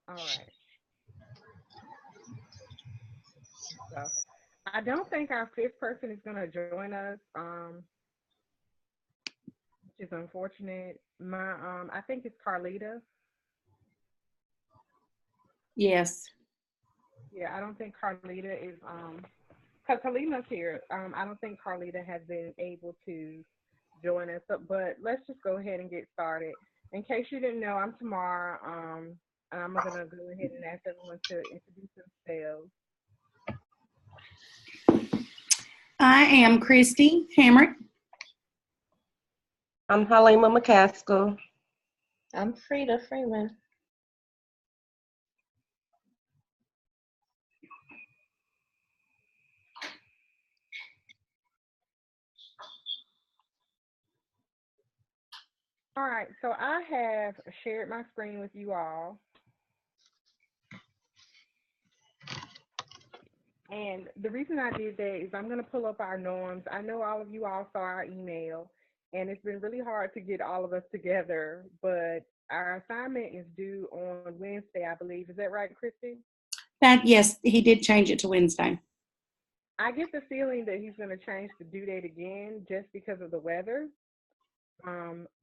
All right. So I don't think our fifth person is going to join us, which is unfortunate. I think it's Carlita. Yes. Yeah, I don't think Carlita is because Halima's here. I don't think Carlita has been able to join us. But let's just go ahead and get started. In case you didn't know, I'm Tamara. And I'm gonna go ahead and ask everyone to introduce themselves. I am Christy Hamrick. I'm Halima McCaskill. I'm Frida Freeman. All right, so I have shared my screen with you all, and the reason I did that is I'm gonna pull up our norms. I know all of you all saw our email, and it's been really hard to get all of us together, but our assignment is due on Wednesday, I believe. Is that right, Christy? That yes, he did change it to Wednesday. I get the feeling that he's going to change the due date again just because of the weather.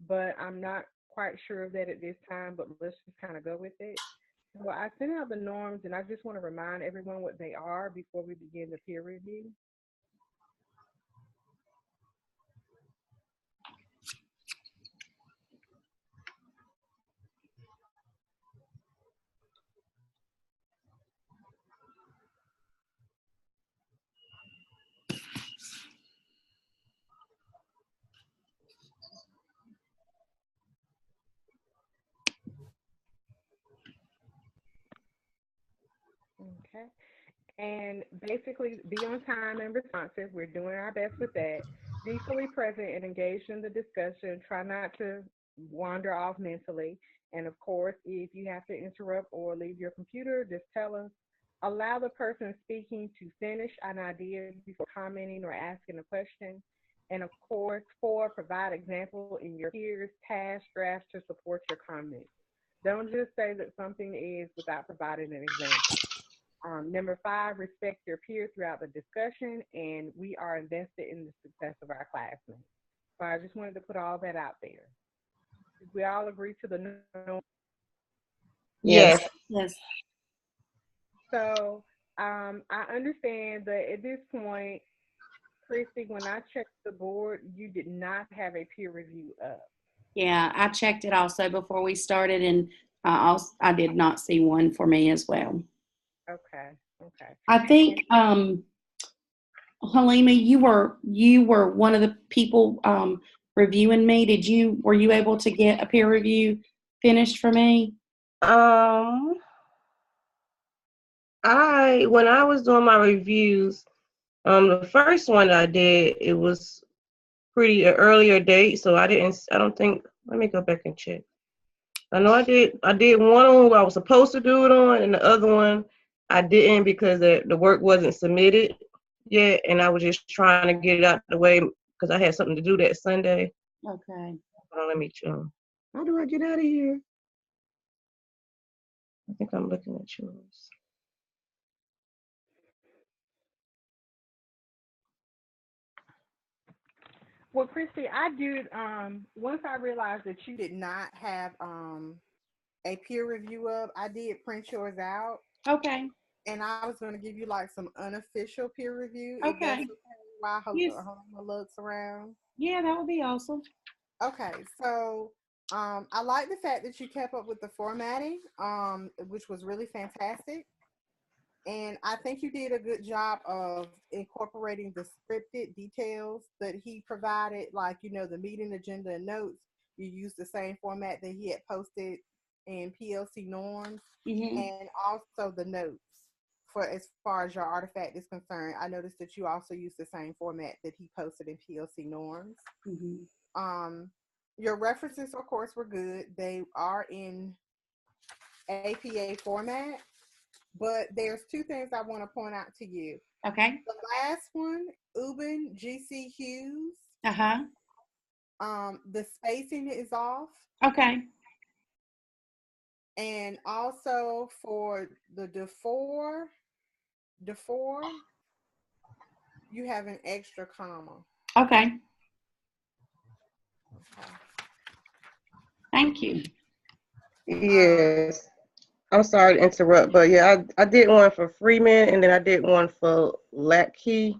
But I'm not quite sure of that at this time, but let's just kind of go with it. So I sent out the norms, and I just want to remind everyone what they are before we begin the peer review. Okay. And basically, be on time and responsive. We're doing our best with that. Be fully present and engaged in the discussion. Try not to wander off mentally. And of course, if you have to interrupt or leave your computer, just tell us. Allow the person speaking to finish an idea before commenting or asking a question. And of course, four, provide example in your peers' past drafts to support your comments. Don't just say that something is without providing an example. Number five, respect your peers throughout the discussion, and we are invested in the success of our classmates. So I just wanted to put all that out there. Did we all agree to the norm? Yes. Yes. Yes. So I understand that at this point, Christy, when I checked the board, you did not have a peer review up. Yeah, I checked it also before we started, and I did not see one for me as well. Okay, okay. I think And Halima, you were one of the people reviewing me. Were you able to get a peer review finished for me? Um, when I was doing my reviews, the first one I did, it was pretty an earlier date, so I don't think. Let me go back and check. I know I did one on who I was supposed to do it on, and the other one I didn't because the work wasn't submitted yet, and I was just trying to get it out the way because I had something to do that Sunday. Okay. Hold on, let me check. How do I get out of here? I think I'm looking at yours. well, Christy, I did. Once I realized that you did not have a peer review up, I did print yours out, Okay. and I was going to give you like some unofficial peer review, if that's Okay. okay. While Yes. Helena looks around. Yeah, that would be awesome. Okay, so I like the fact that you kept up with the formatting, which was really fantastic. And I think you did a good job of incorporating the scripted details that he provided, like, the meeting agenda and notes. You used the same format that he had posted in PLC norms, Hmm. and also the notes for as far as your artifact is concerned. I noticed that you also used the same format that he posted in PLC norms. Hmm. Um, your references, of course, were good. They are in APA format. But there's two things I want to point out to you. Okay. The last one, Ubin GC Hughes, Uh-huh. the spacing is off. Okay. And also for the DeFore, you have an extra comma. Okay. Okay. Thank you. Yes. I'm sorry to interrupt, but yeah, I did one for Freeman, and then I did one for Lackey,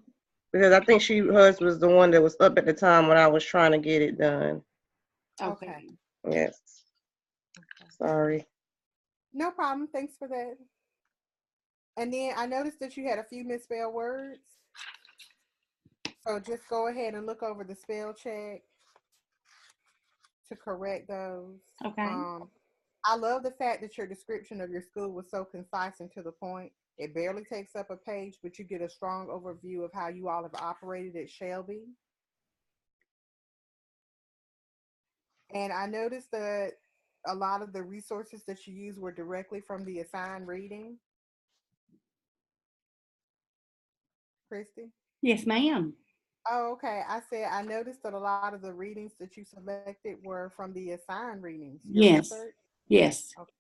because I think hers was the one that was up at the time when I was trying to get it done. Okay. Yes. Okay. Sorry. No problem. Thanks for that. And then I noticed that you had a few misspelled words. So just go ahead and look over the spell check to correct those. Okay. I love the fact that your description of your school was so concise and to the point. It barely takes up a page, but you get a strong overview of how you all have operated at Shelby. And I noticed that a lot of the resources that you use were directly from the assigned reading. Christy? Yes, ma'am. Oh, okay. I said I noticed that a lot of the readings that you selected were from the assigned readings, your Yes. research. Yes. Okay.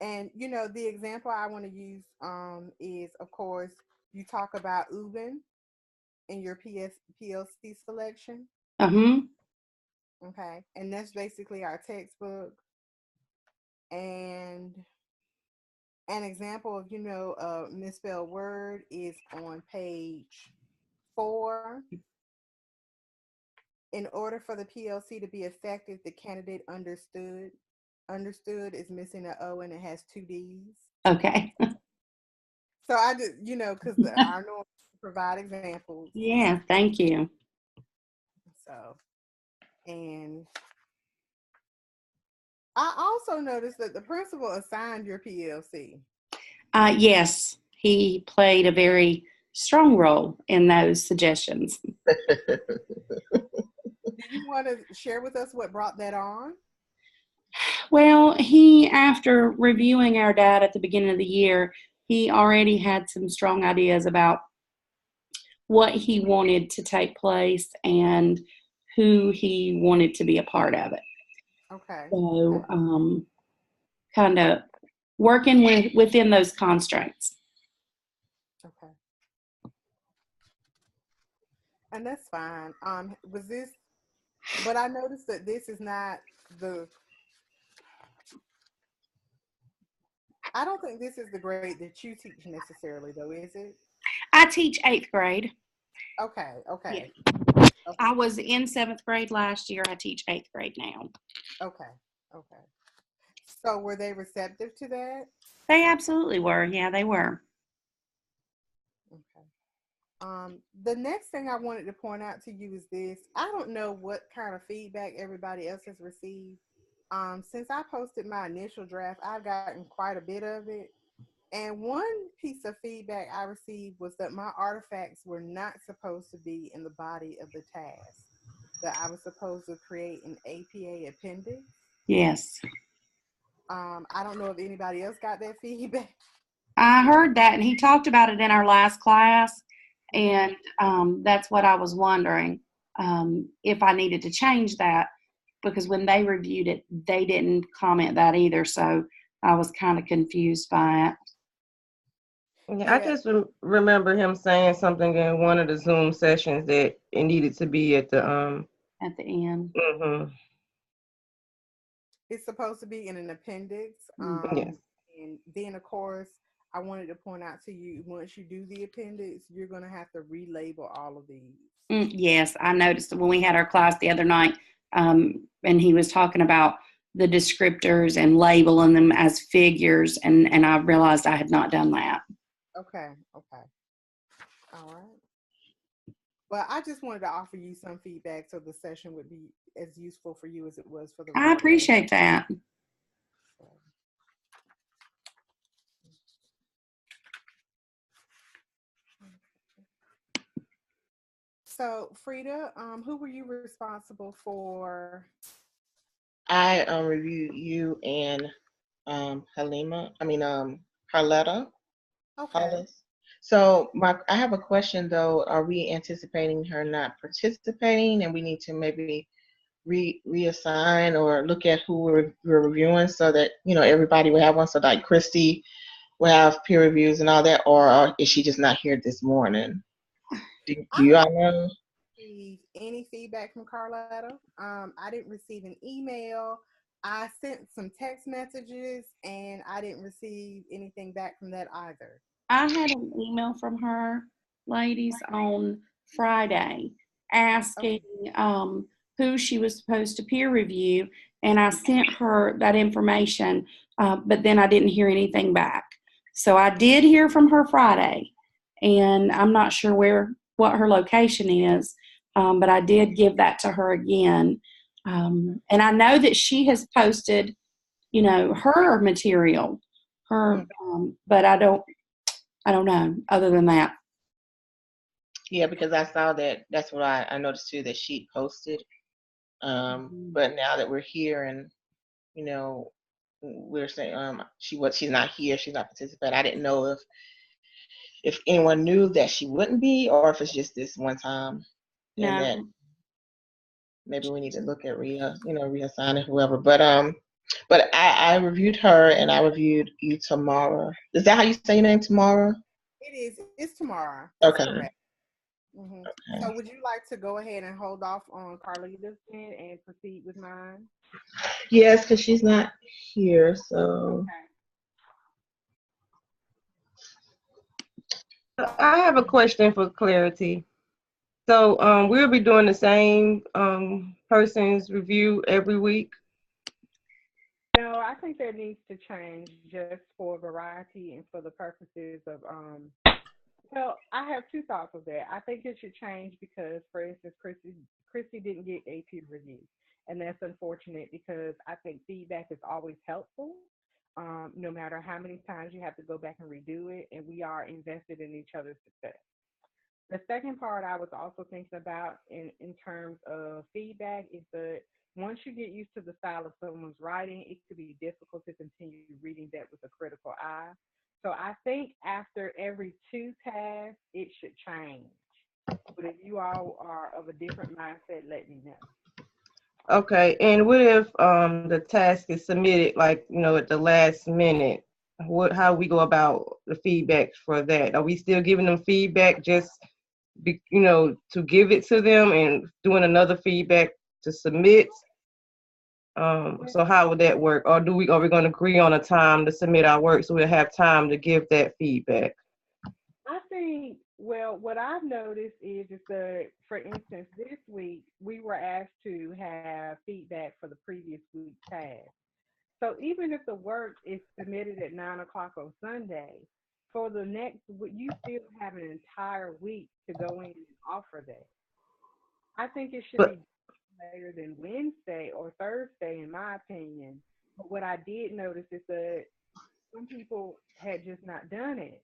And you know, the example I want to use is, of course, you talk about Ubin in your PLC selection. Uh-huh. Okay. And that's basically our textbook. And an example of, you know, a misspelled word is on page 4. In order for the PLC to be effective, the candidate understood is missing an O and it has 2 D's. Okay. So I just, you know, because I know provide examples. Yeah, thank you. So, and I also noticed that the principal assigned your PLC. Yes, he played a very strong role in those suggestions. Do you want to share with us what brought that on? Well, he, after reviewing our data at the beginning of the year, he already had some strong ideas about what he wanted to take place and who he wanted to be a part of it. Okay. So, Okay. kind of working within those constraints. Okay. And that's fine. Was this, but I noticed that this is not I don't think this is the grade that you teach necessarily, though, is it? I teach 8th grade. Okay. Okay. Yeah. Okay. I was in 7th grade last year. I teach 8th grade now. Okay. Okay. So were they receptive to that? They absolutely were. Yeah, they were. Okay. The next thing I wanted to point out to you is this. I don't know what kind of feedback everybody else has received. Since I posted my initial draft, I've gotten quite a bit of it. And one piece of feedback I received was that my artifacts were not supposed to be in the body of the task, that I was supposed to create an APA appendix. Yes. I don't know if anybody else got that feedback. I heard that, and he talked about it in our last class, and that's what I was wondering, if I needed to change that, because when they reviewed it, they didn't comment that either, so I was kind of confused by it. Yeah, I just remember him saying something in one of the Zoom sessions that it needed to be at the At the end. Mm-hmm. It's supposed to be in an appendix. Yes. And then, of course, I wanted to point out to you, once you do the appendix, you're going to have to relabel all of these. Yes, I noticed when we had our class the other night, and he was talking about the descriptors and labeling them as figures, and I realized I had not done that. Okay. Okay. All right. Well, I just wanted to offer you some feedback so the session would be as useful for you as it was for the rest I of the appreciate that. So, Frida, who were you responsible for? I reviewed you and Halima. I mean Harletta. Okay. Hollis. So I have a question though. Are we anticipating her not participating, and we need to maybe reassign or look at who we're reviewing so that, everybody will have one? So like Christy will have peer reviews and all that, or is she just not here this morning? Do you all know? Receive any feedback from Carletta. I didn't receive an email. I sent some text messages and I didn't receive anything back from that either. I had an email from her, ladies, on Friday asking who she was supposed to peer review, and I sent her that information, but then I didn't hear anything back. So I did hear from her Friday, and I'm not sure what her location is, but I did give that to her again. And I know that she has posted, her material, but I don't know other than that. Yeah, because I saw that. That's what I noticed too, that she posted. But now that we're here and, we're saying she's not here, she's not participating. I didn't know if anyone knew that she wouldn't be, or if it's just this one time. No. And that maybe we need to look at reassigning whoever. But I reviewed her and I reviewed you, Tamara. Is that how you say your name, Tamara? It is. It's Tamara. That's Okay. correct. Okay. So would you like to go ahead and hold off on Carlita's and proceed with mine? Yes, because she's not here. So. Okay. I have a question for clarity. So we'll be doing the same person's review every week? No, I think that needs to change just for variety and for the purposes of well, I have two thoughts of that. I think it should change because, for instance, Christy didn't get a peer review, and that's unfortunate because I think feedback is always helpful, no matter how many times you have to go back and redo it, and we are invested in each other's success. The second part I was also thinking about in terms of feedback is that once you get used to the style of someone's writing, it could be difficult to continue reading that with a critical eye. So I think after every two tasks, it should change. But if you all are of a different mindset, let me know. Okay, and what if the task is submitted like, at the last minute? How we go about the feedback for that? Are we still giving them feedback just to give it to them and doing another feedback to submit? So how would that work? Or are we going to agree on a time to submit our work so we'll have time to give that feedback? I think, well, what I've noticed is that, for instance, this week we were asked to have feedback for the previous week's task. So even if the work is submitted at 9 o'clock on Sunday, for the next, you still have an entire week to go in and offer that. I think it should But be later than Wednesday or Thursday, in my opinion. But what I did notice is that some people had just not done it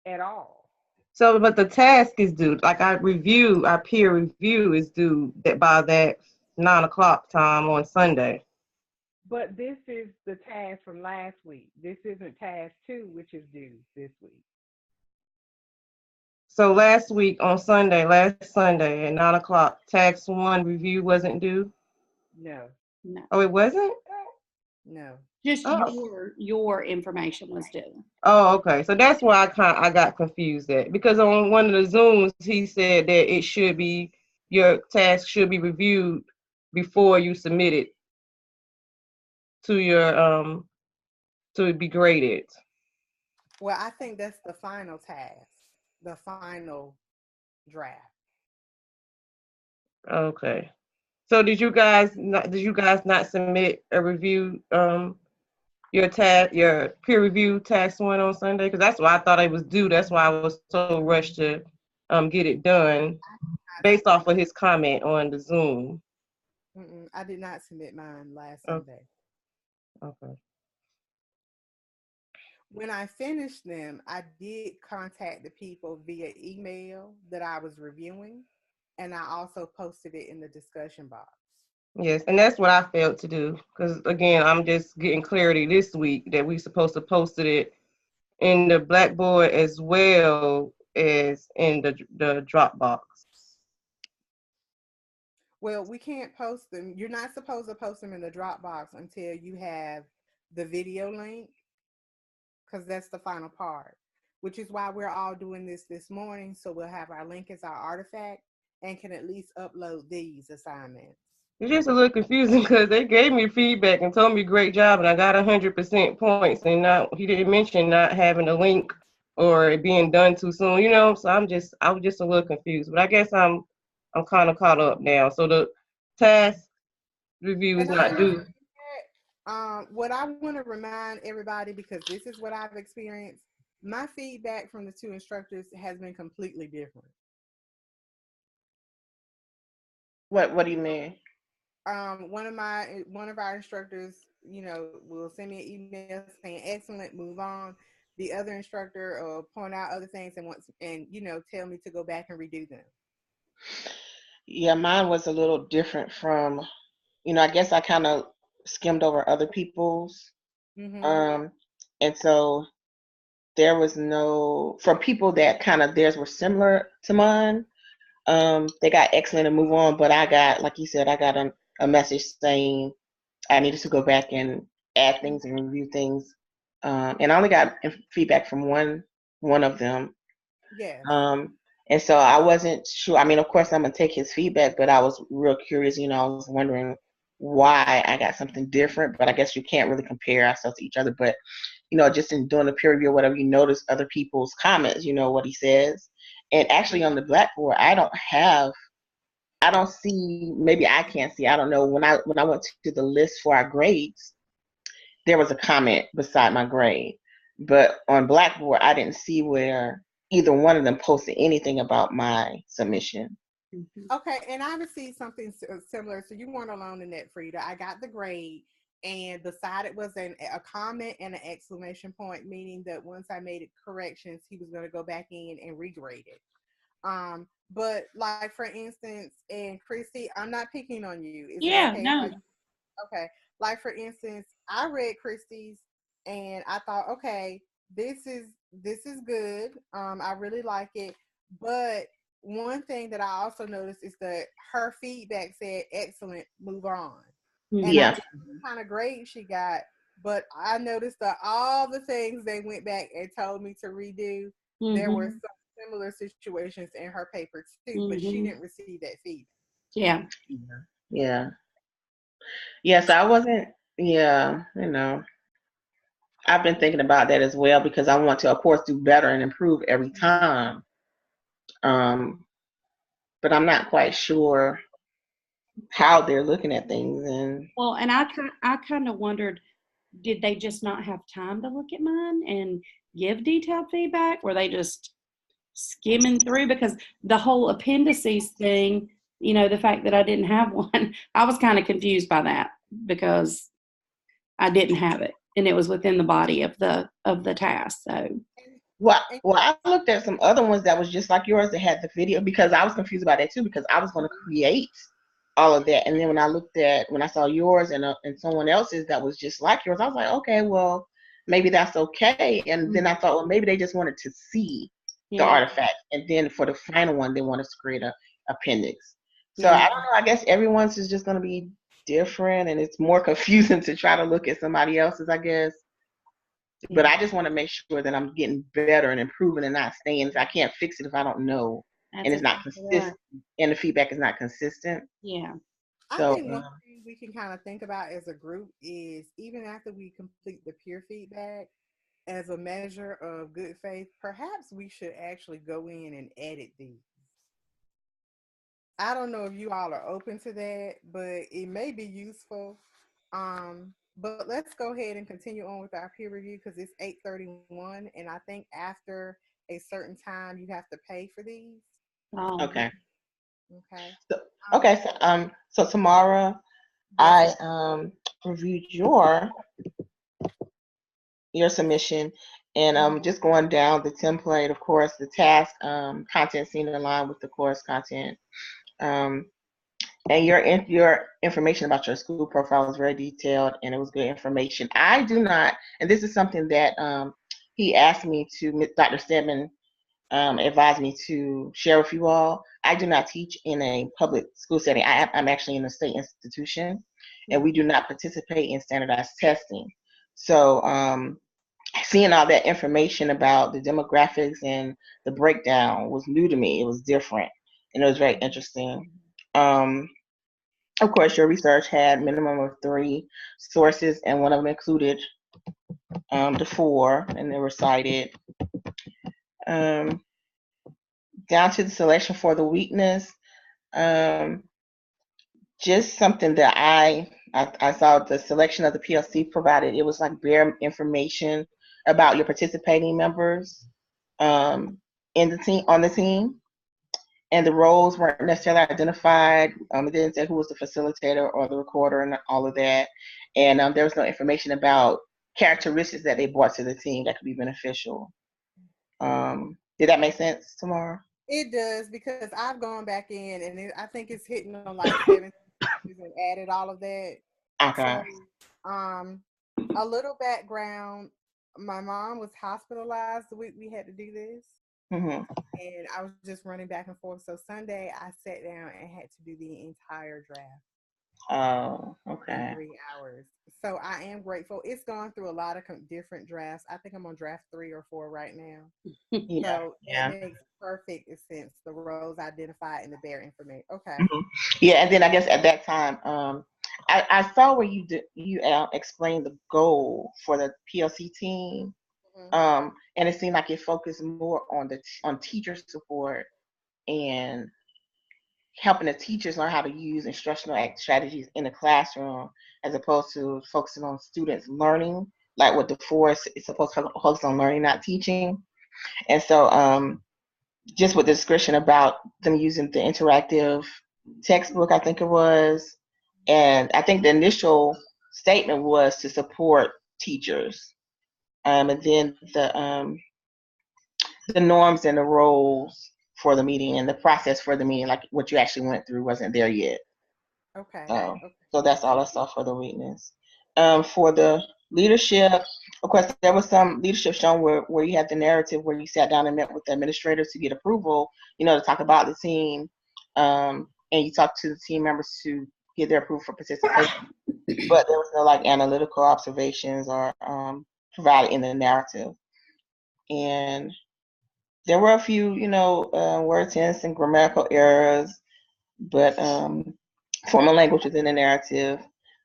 at all. so, but the task is due, like our peer review is due by that 9 o'clock time on Sunday. But this is the task from last week. This isn't task two, which is due this week. So last Sunday at 9 o'clock, tax 1 review wasn't due? No, No, Oh, it wasn't? no. just Oh. your information was due. Oh, okay. So that's why I got confused at, because on one of the Zooms he said that your task should be reviewed before you submit it to your to be graded. Well, I think that's the final task, the final draft. Okay. So did you guys not submit a review your peer review tax 1 on Sunday? Because that's why I thought it was due. That's why I was so rushed to get it done based off of his comment on the Zoom. I did not submit mine last Oh, Sunday. okay. When I finished them, I did contact the people via email that I was reviewing, and I also posted it in the discussion box. Yes, and that's what I failed to do. Because again, I'm just getting clarity this week that we supposed to posted it in the Blackboard as well as in the Dropbox. Well, we can't post them. You're not supposed to post them in the Dropbox until you have the video link, because that's the final part. Which is why we're all doing this morning, so we'll have our link as our artifact and can at least upload these assignments. It's just a little confusing because they gave me feedback and told me great job, and I got 100% points. And not he didn't mention not having a link or it being done too soon, you know. So I was just a little confused, but I guess I'm kind of caught up now. So the task review is And I not due. what I want to remind everybody, because this is what I've experienced, my feedback from the two instructors has been completely different. What do you mean? One of our instructors, will send me an email saying excellent, move on. The other instructor will point out other things and tell me to go back and redo them. Yeah, mine was a little different from, I guess I kind of skimmed over other people's. Mm-hmm. And so there was no, for people that kind of theirs were similar to mine, they got excellent and move on, but I got, like you said, I got a message saying I needed to go back and add things and review things. And I only got feedback from one of them. Yes. And so I wasn't sure. I mean, of course, I'm going to take his feedback, but I was real curious. I was wondering why I got something different, but I guess you can't really compare ourselves to each other. But, just in doing the peer review or whatever, you notice other people's comments, what he says. And actually on the Blackboard, I don't see, maybe I can't see, I don't know. When I went to the list for our grades, there was a comment beside my grade. But on Blackboard, I didn't see where either one of them posted anything about my submission. Okay, and I received something similar. So you weren't alone in that, Frida. I got the grade, and beside it was a comment and an exclamation point, meaning that once I made corrections, he was going to go back in and regrade it. But like for instance, and Christy, I'm not picking on you. Is Yeah, it okay? no. Okay. Like for instance, I read Christy's and I thought, okay, this is good. I really like it. But one thing that I also noticed is that her feedback said excellent, move on. And Yeah. I didn't know what kind of grade she got, but I noticed that all the things they went back and told me to redo, there were some similar situations in her paper too, but she didn't receive that feedback. Yeah. Yeah. So I wasn't, I've been thinking about that as well because I want to, of course, do better and improve every time. But I'm not quite sure how they're looking at things. And I kind of wondered, did they just not have time to look at mine and give detailed feedback? Were they just skimming through? Because the whole appendices thing, the fact that I didn't have one, I was kind of confused by that because I didn't have it and it was within the body of the task. So well, I looked at some other ones that was just like yours that had the video because I was confused about that too because I was going to create all of that, and then when I saw yours and someone else's that was just like yours, I was like, okay, well, maybe that's okay. And then I thought, well, maybe they just wanted to see the artifact, and then for the final one, they want us to create a appendix. So I don't know. I guess everyone's is just going to be different, and it's more confusing to try to look at somebody else's, I guess. But I just want to make sure that I'm getting better and improving and not staying. I can't fix it if I don't know. And it's not consistent, and the feedback is not consistent. Yeah. So, I think one thing we can kind of think about as a group is even after we complete the peer feedback, as a measure of good faith, perhaps we should actually go in and edit these. I don't know if you all are open to that, but it may be useful. But let's go ahead and continue on with our peer review because it's 8:31, and I think after a certain time you have to pay for these. Oh. Okay. Okay. So Tamara, I reviewed your submission, and just going down the template. Of course, the task content seen in line with the course content. And your information about your school profile was very detailed, and it was good information. I do not, and this is something that he asked me to, Dr. Stedman advised me to share with you all. I do not teach in a public school setting. I'm actually in a state institution, and we do not participate in standardized testing. So seeing all that information about the demographics and the breakdown was new to me. It was different, and it was very interesting. Of course, your research had minimum of 3 sources, and one of them included the 4, and they were cited. Down to the selection for the weakness, just something that I saw the selection of the PLC provided. It was like bare information about your participating members in the team, on the team, and the roles weren't necessarily identified. It didn't say who was the facilitator or the recorder and all of that, and there was no information about characteristics that they brought to the team that could be beneficial. Did that make sense, Tamara? It does, because I've gone back in and I think it's hitting on like 7 and added all of that. Okay. So, a little background. My mom was hospitalized the week we had to do this. Mm-hmm. And I was just running back and forth. So Sunday I sat down and had to do the entire draft. Oh, okay. 3 hours. So I am grateful. It's gone through a lot of different drafts. I think I'm on draft 3 or 4 right now. Yeah. So Yeah. it makes perfect sense. The roles identified and the bare information. Okay. Mm-hmm. Yeah, and then I guess at that time, I saw where you explained the goal for the PLC team, Mm-hmm. and it seemed like it focused more on teacher support and helping the teachers learn how to use instructional strategies in the classroom, as opposed to focusing on students learning, like what the 4 is supposed to focus on learning, not teaching. And so just with the description about them using the interactive textbook, I think it was, and I think the initial statement was to support teachers, and then the norms and the roles for the meeting and the process for the meeting, like what you actually went through, wasn't there yet. Okay. So that's all I saw for the weakness. For the leadership, of course, there was some leadership shown where you had the narrative where you sat down and met with the administrators to get approval, to talk about the team, and you talked to the team members to get their approval for participation. But there was no like analytical observations or provided in the narrative. And there were a few, word tense and grammatical errors, but formal language was in the narrative.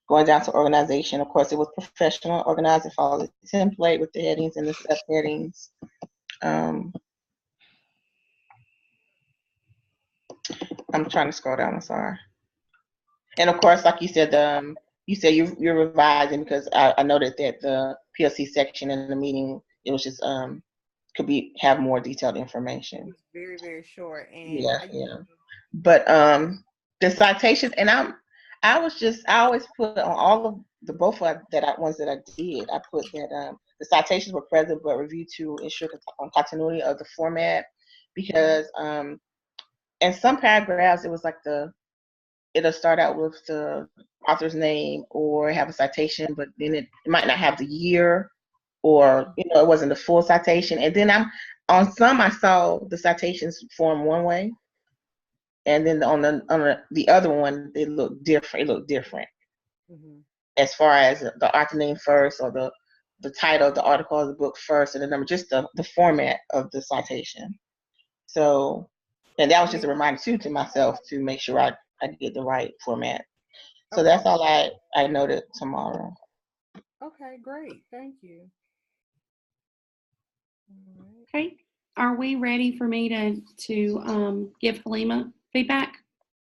Going down to organization, of course, it was professional, organized, and followed the template with the headings and the subheadings. I'm trying to scroll down. I'm sorry. And of course, like you said, you're revising, because I noted that the PLC section in the meeting, it was just have more detailed information. It was very, very short. And yeah. But the citations, and I always put on all of the ones that I did. I put that the citations were present but reviewed to ensure continuity of the format, because in some paragraphs it was like it'll start out with the author's name or have a citation, but then it might not have the year, or it wasn't the full citation. And then on some I saw the citations form one way, and then on the other one they look different. It looked different. Mm-hmm. As far as the author name first, or the title of the article of the book first, and the number, just the format of the citation. So, and that was just a reminder too to myself to make sure I get the right format. So that's all I noted tomorrow. Okay, great. Thank you. Okay. Are we ready for me to give Halima feedback?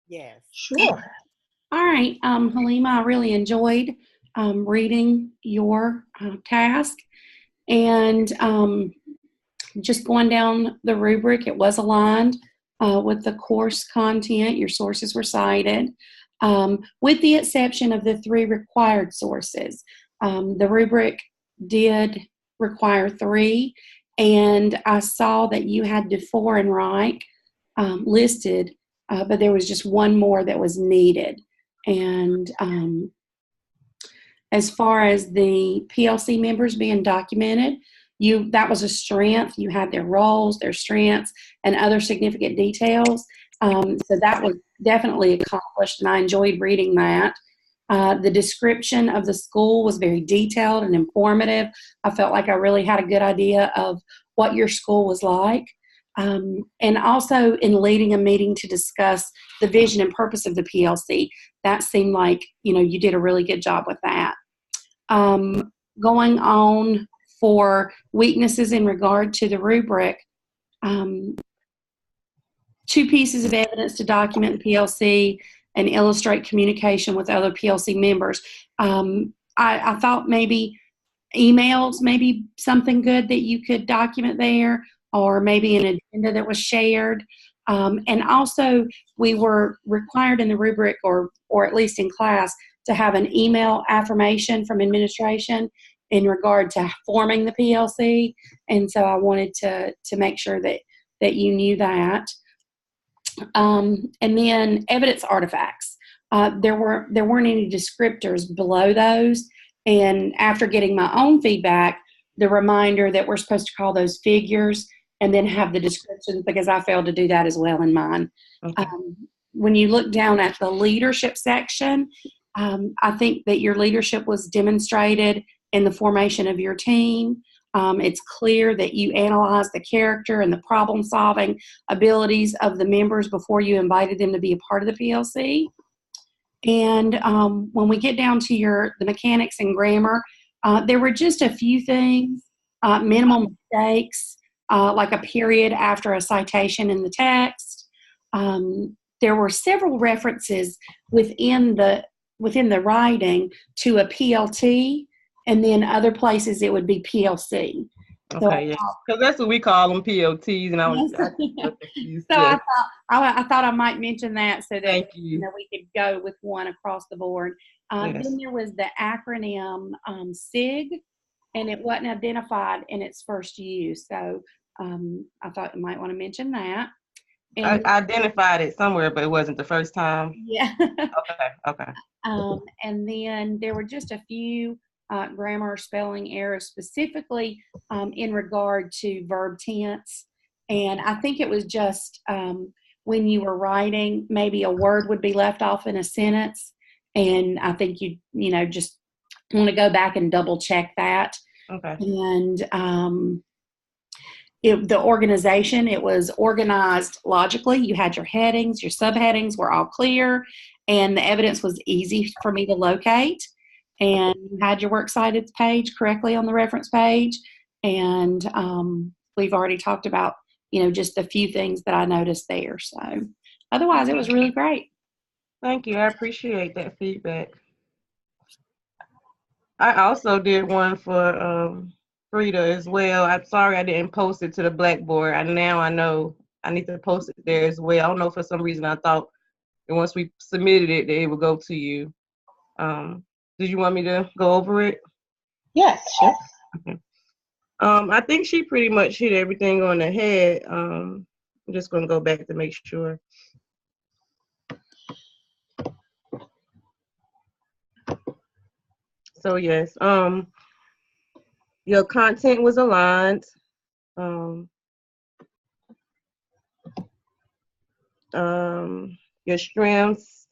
Yes. Sure. All right. Halima, I really enjoyed reading your task, and just going down the rubric, it was aligned with the course content. Your sources were cited, with the exception of the 3 required sources. The rubric did require 3, and I saw that you had DeFore and Reich listed, but there was just one more that was needed. And as far as the PLC members being documented, that was a strength. You had their roles, their strengths, and other significant details. So that was definitely accomplished, and I enjoyed reading that. The description of the school was very detailed and informative. I felt like I really had a good idea of what your school was like. And also in leading a meeting to discuss the vision and purpose of the PLC, that seemed like, you did a really good job with that. Going on for weaknesses in regard to the rubric, 2 pieces of evidence to document the PLC and illustrate communication with other PLC members. I thought maybe emails, maybe something good that you could document there, or maybe an agenda that was shared. And also, we were required in the rubric, or at least in class, to have an email affirmation from administration in regard to forming the PLC. And so I wanted to make sure that you knew that. And then evidence artifacts. There weren't any descriptors below those. And after getting my own feedback, the reminder that we're supposed to call those figures and then have the descriptions, because I failed to do that as well in mine. Okay. When you look down at the leadership section, I think that your leadership was demonstrated in the formation of your team. It's clear that you analyzed the character and the problem-solving abilities of the members before you invited them to be a part of the PLC. And when we get down to the mechanics and grammar, there were just a few things, minimal mistakes, like a period after a citation in the text. There were several references within the writing to a PLT, and then other places it would be PLC. Okay, yeah, because that's what we call them, PLTs, and I was confused. So yeah. I thought I might mention that so that Thank you. We could go with one across the board. Yes. Then there was the acronym SIG, and it wasn't identified in its first use. So I thought you might want to mention that. And I identified it somewhere, but it wasn't the first time. Yeah. Okay. And then there were just a few grammar or spelling errors, specifically in regard to verb tense. And I think it was just when you were writing, maybe a word would be left off in a sentence. And I think you just want to go back and double check that. Okay. And the organization, it was organized logically. You had your headings, your subheadings were all clear, and the evidence was easy for me to locate. And you had your works cited page correctly on the reference page. And we've already talked about, just a few things that I noticed there. So otherwise, it was really great. Thank you. I appreciate that feedback. I also did one for Frida as well. I'm sorry I didn't post it to the Blackboard. Now I know I need to post it there as well. I don't know, for some reason I thought that once we submitted it, that it would go to you. Did you want me to go over it? Yes, sure. Okay. I think she pretty much hit everything on the head. I'm just going to go back to make sure. So yes, your content was aligned. Your strengths.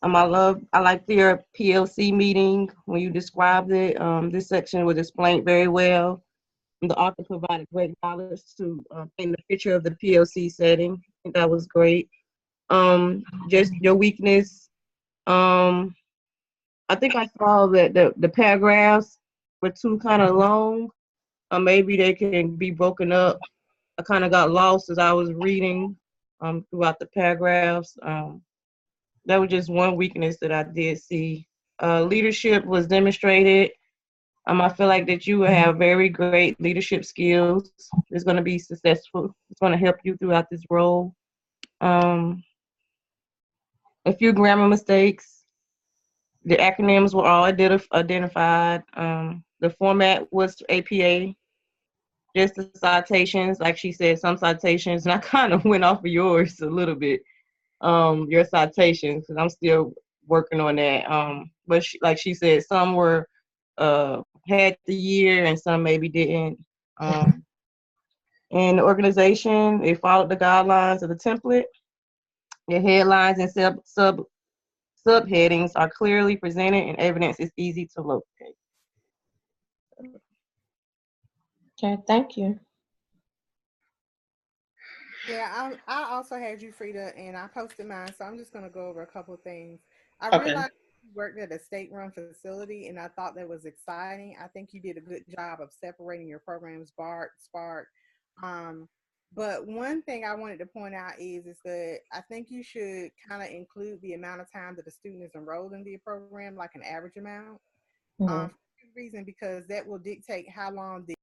I liked your PLC meeting when you described it. This section was explained very well. The author provided great knowledge to paint the picture of the PLC setting. I think that was great. Just your weakness. I think I saw that the paragraphs were too kind of long. Maybe they can be broken up. I kind of got lost as I was reading throughout the paragraphs. That was just one weakness that I did see. Leadership was demonstrated. I feel like that you will have very great leadership skills. It's going to be successful. It's going to help you throughout this role. A few grammar mistakes. The acronyms were all identified. The format was APA. Just the citations, like she said, some citations, and I kind of went off of yours a little bit. Your citations, because I'm still working on that. But like she said, some were had the year and some maybe didn't. And the organization, they followed the guidelines of the template. The headlines and subheadings are clearly presented and evidence is easy to locate. Okay, thank you. Yeah, I also had you, Frida, and I posted mine, so I'm just going to go over a couple of things. I Okay. realized you worked at a state-run facility, and I thought that was exciting. I think you did a good job of separating your programs, BART, Spark. Um, but one thing I wanted to point out is that I think you should kind of include the amount of time that a student is enrolled in the program, like an average amount. Mhm. For good reason, because that will dictate how long the